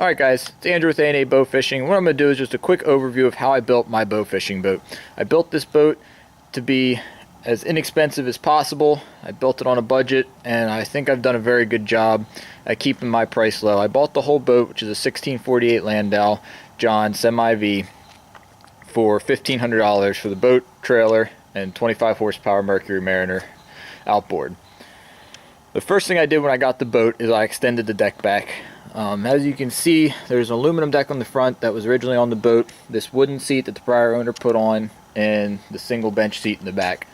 Alright guys, it's Andrew with A&A Bowfishing. What I'm going to do is just a quick overview of how I built my bow fishing boat. I built this boat to be as inexpensive as possible. I built it on a budget, and I think I've done a very good job at keeping my price low. I bought the whole boat, which is a 1648 Landau John Semi-V, for $1,500 for the boat, trailer, and 25 horsepower Mercury Mariner outboard. The first thing I did when I got the boat is I extended the deck back. As you can see, there's an aluminum deck on the front that was originally on the boat, this wooden seat that the prior owner put on, and the single bench seat in the back.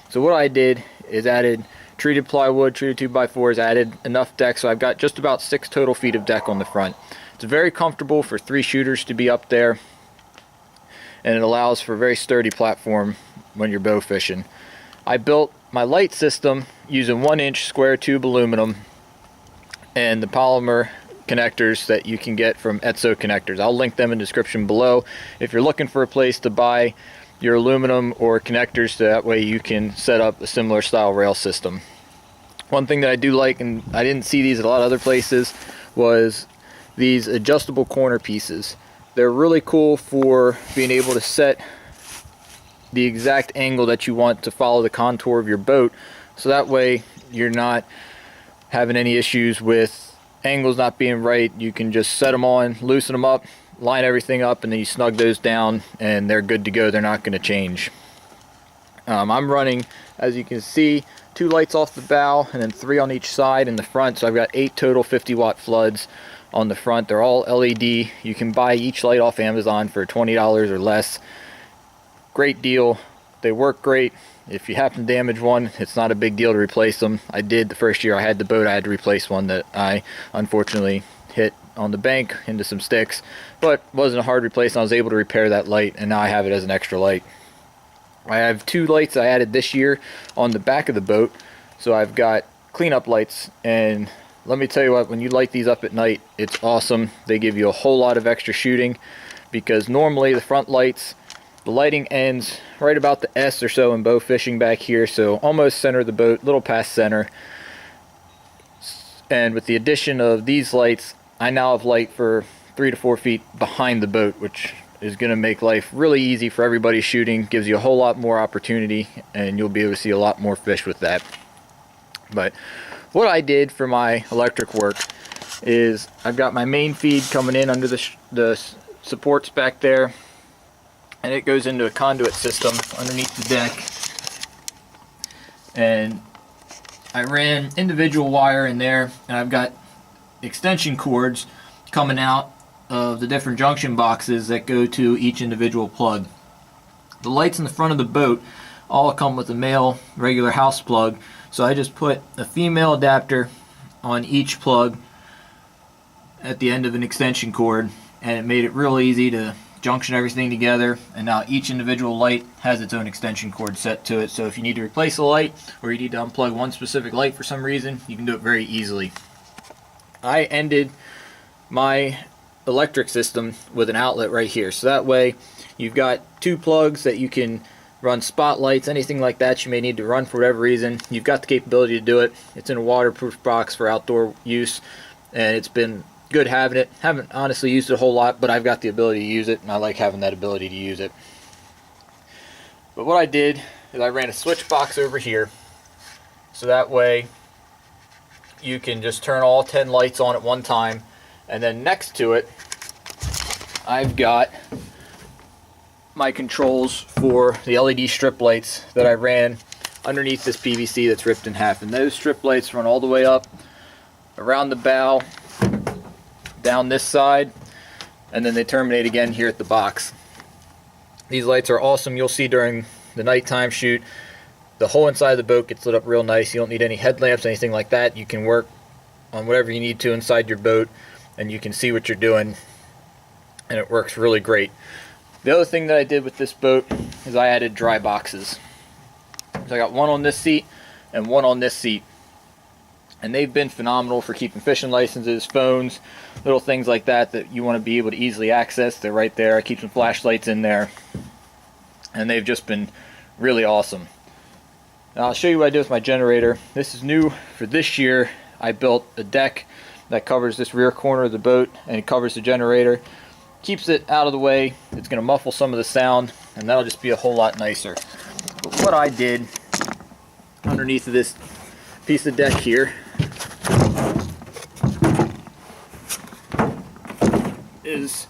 So what I did is added treated plywood, treated 2x4s, added enough deck, so I've got just about 6 total feet of deck on the front. It's very comfortable for 3 shooters to be up there, and it allows for a very sturdy platform when you're bow fishing. I built my light system using 1-inch square tube aluminum and the polymer connectors that you can get from Etso Connectors. I'll link them in the description below if you're looking for a place to buy your aluminum or connectors, so that way you can set up a similar style rail system. One thing that I do like, and I didn't see these at a lot of other places, was these adjustable corner pieces. They're really cool for being able to set the exact angle that you want to follow the contour of your boat, so that way you're not having any issues with angles not being right. You can just set them on, loosen them up, line everything up, and then you snug those down and they're good to go. They're not going to change. I'm running, as you can see, 2 lights off the bow and then 3 on each side in the front, so I've got 8 total 50-watt floods on the front. They're all LED. You can buy each light off Amazon for $20 or less. Great deal. They work great. If you happen to damage one, it's not a big deal to replace them. I did the first year I had the boat. I had to replace one that I unfortunately hit on the bank into some sticks, but it wasn't a hard replacement. I was able to repair that light, and now I have it as an extra light. I have 2 lights I added this year on the back of the boat, so I've got cleanup lights, and let me tell you what, when you light these up at night, it's awesome. They give you a whole lot of extra shooting, because normally the front lights, the lighting ends right about the S or so in bow fishing back here, so almost center of the boat, little past center. And with the addition of these lights, I now have light for 3 to 4 feet behind the boat, which is going to make life really easy for everybody shooting. Gives you a whole lot more opportunity, and you'll be able to see a lot more fish with that. But what I did for my electric work is I've got my main feed coming in under the supports back there, and it goes into a conduit system underneath the deck, and I ran individual wire in there, and I've got extension cords coming out of the different junction boxes that go to each individual plug. The lights in the front of the boat all come with a male regular house plug, so I just put a female adapter on each plug at the end of an extension cord, and it made it real easy to junction everything together. And now each individual light has its own extension cord set to it, so if you need to replace a light or you need to unplug one specific light for some reason, you can do it very easily. I ended my electric system with an outlet right here, so that way you've got 2 plugs that you can run spotlights, anything like that you may need to run for whatever reason. You've got the capability to do it. It's in a waterproof box for outdoor use, and it's been good having it. Haven't honestly used it a whole lot, but I've got the ability to use it, and I like having that ability to use it. But what I did is I ran a switch box over here, so that way you can just turn all 10 lights on at one time, and then next to it I've got my controls for the LED strip lights that I ran underneath this PVC that's ripped in half, and those strip lights run all the way up around the bow, down this side, and then they terminate again here at the box. These lights are awesome. You'll see during the nighttime shoot, the whole inside of the boat gets lit up real nice. You don't need any headlamps, anything like that. You can work on whatever you need to inside your boat, and you can see what you're doing, and it works really great. The other thing that I did with this boat is I added dry boxes. So I got one on this seat and one on this seat, and they've been phenomenal for keeping fishing licenses, phones, little things like that that you want to be able to easily access. They're right there. I keep some flashlights in there, and they've just been really awesome. Now I'll show you what I did with my generator. This is new for this year. I built a deck that covers this rear corner of the boat, and it covers the generator. Keeps it out of the way. It's going to muffle some of the sound, and that'll just be a whole lot nicer. But what I did underneath of this piece of deck here is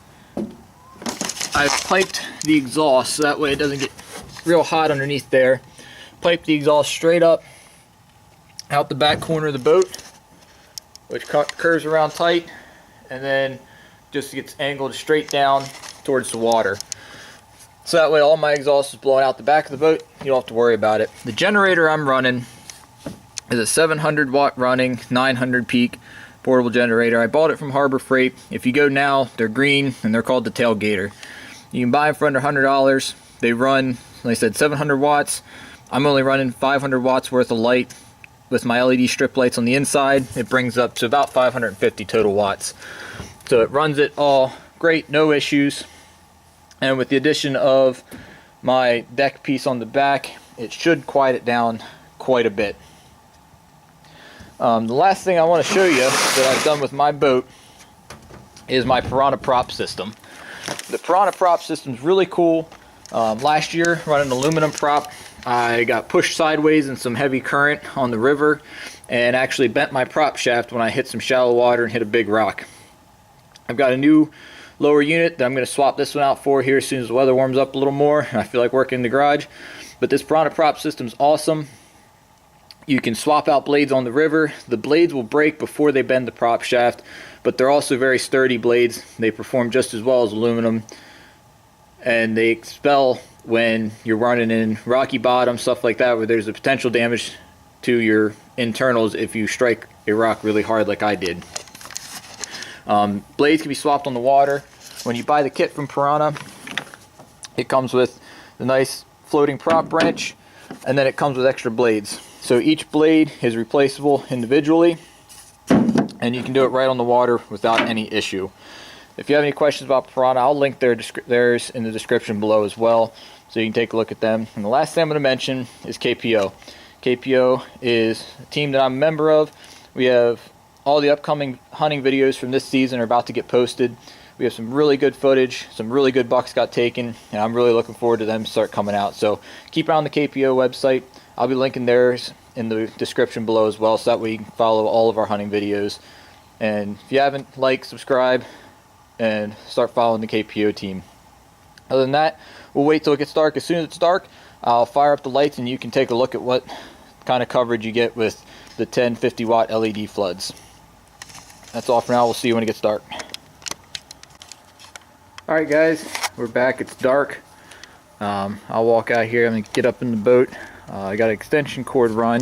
I've piped the exhaust so that way it doesn't get real hot underneath there. Pipe the exhaust straight up out the back corner of the boat, which curves around tight, and then just gets angled straight down towards the water. So that way all my exhaust is blowing out the back of the boat. You don't have to worry about it. The generator I'm running is a 700 watt running, 900 peak portable generator. I bought it from Harbor Freight. If you go now, they're green and they're called the Tailgater. You can buy them for under $100. They run, like I said, 700 watts. I'm only running 500 watts worth of light with my LED strip lights on the inside. It brings up to about 550 total watts. So it runs it all great, no issues. And with the addition of my deck piece on the back, it should quiet it down quite a bit. The last thing I want to show you that I've done with my boat is my Piranha prop system. The Piranha prop system is really cool. Last year, running an aluminum prop, I got pushed sideways in some heavy current on the river and actually bent my prop shaft when I hit some shallow water and hit a big rock. I've got a new lower unit that I'm going to swap this one out for here as soon as the weather warms up a little more and I feel like working in the garage. But this Piranha prop system is awesome. You can swap out blades on the river. The blades will break before they bend the prop shaft, but they're also very sturdy blades. They perform just as well as aluminum, and they expel when you're running in rocky bottom, stuff like that, where there's a potential damage to your internals if you strike a rock really hard like I did. Blades can be swapped on the water. When you buy the kit from Piranha, it comes with the nice floating prop wrench, and then it comes with extra blades. So each blade is replaceable individually, and you can do it right on the water without any issue. If you have any questions about Piranha, I'll link theirs in the description below as well, so you can take a look at them. And the last thing I'm going to mention is KPO. KPO is a team that I'm a member of. We have all the upcoming hunting videos from this season are about to get posted. We have some really good footage, some really good bucks got taken, and I'm really looking forward to them to start coming out. So keep an eye on the KPO website. I'll be linking theirs in the description below as well, so that way you can follow all of our hunting videos. And if you haven't, like, subscribe, and start following the KPO team. Other than that, we'll wait till it gets dark. As soon as it's dark, I'll fire up the lights and you can take a look at what kind of coverage you get with the 1050 watt LED floods. That's all for now. We'll see you when it gets dark. Alright guys, we're back. It's dark. I'll walk out here. I'm going to get up in the boat. I got an extension cord run,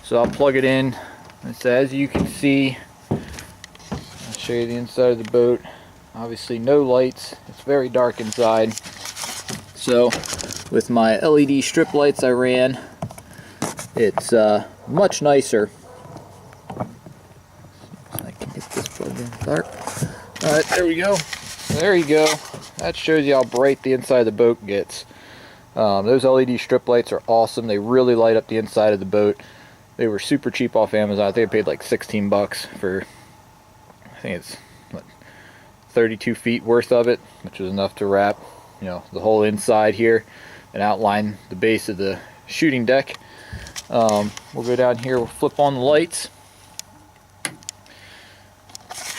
so I'll plug it in. And so as you can see, I'll show you the inside of the boat. Obviously no lights. It's very dark inside. So with my LED strip lights I ran, it's much nicer. So I can get this plugged in dark. Alright, there we go. There you go. That shows you how bright the inside of the boat gets. Those LED strip lights are awesome. They really light up the inside of the boat. They were super cheap off Amazon. I think I paid like 16 bucks for, I think it's what, 32 feet worth of it, which was enough to wrap, you know, the whole inside here and outline the base of the shooting deck. We'll go down here, we'll flip on the lights.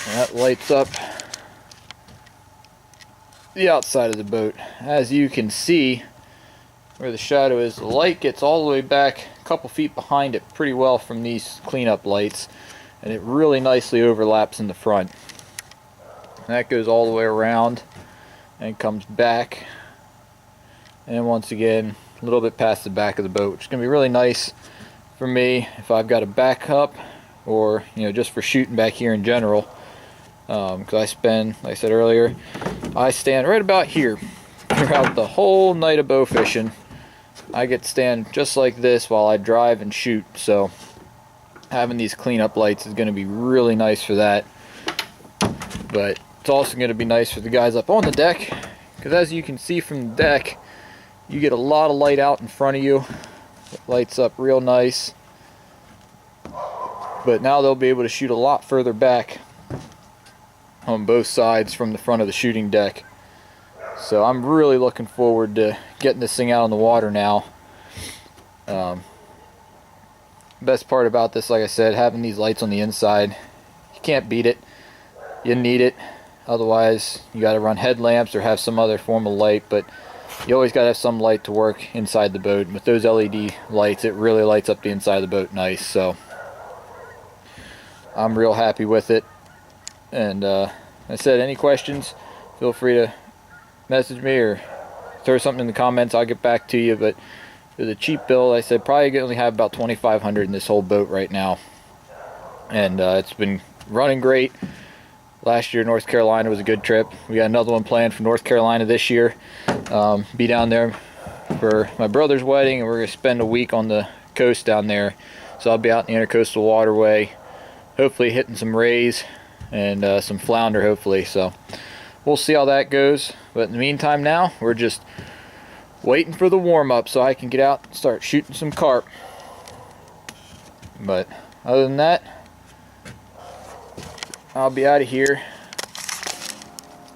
And that lights up the outside of the boat. As you can see where the shadow is, the light gets all the way back a couple feet behind it pretty well from these cleanup lights, and it really nicely overlaps in the front. And that goes all the way around and comes back, and once again a little bit past the back of the boat, which is going to be really nice for me if I've got a backup, or you know, just for shooting back here in general. Because I spend, like I said earlier, I stand right about here throughout the whole night of bow fishing. I get to stand just like this while I drive and shoot, so having these cleanup lights is going to be really nice for that. But it's also going to be nice for the guys up on the deck, because as you can see from the deck, you get a lot of light out in front of you. It lights up real nice, but now they'll be able to shoot a lot further back on both sides from the front of the shooting deck. So I'm really looking forward to getting this thing out on the water now. Best part about this, like I said, having these lights on the inside, you can't beat it. You need it. Otherwise, you got to run headlamps or have some other form of light, but you always got to have some light to work inside the boat. And with those LED lights, it really lights up the inside of the boat nice. So I'm real happy with it. And like I said, any questions, feel free to message me or throw something in the comments. I'll get back to you. But for the cheap build, I said probably only have about 2,500 in this whole boat right now, and it's been running great. Last year North Carolina was a good trip. We got another one planned for North Carolina this year. Be down there for my brother's wedding, and we're gonna spend a week on the coast down there. So I'll be out in the intercoastal waterway, hopefully hitting some rays and some flounder hopefully. So we'll see how that goes. But in the meantime now, we're just waiting for the warm-up so I can get out and start shooting some carp. But other than that, I'll be out of here.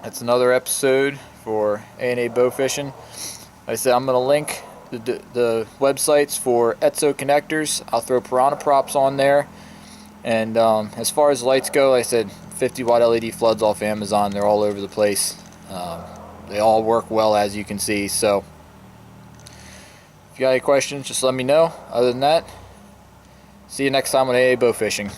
That's another episode for A&A Bowfishing. Like I said, I'm going to link the websites for Etso connectors. I'll throw Piranha props on there. And as far as lights go, like I said, 50 watt LED floods off Amazon. They're all over the place. They all work well, as you can see. So if you got any questions, just let me know. Other than that, see you next time on A&A Bowfishing.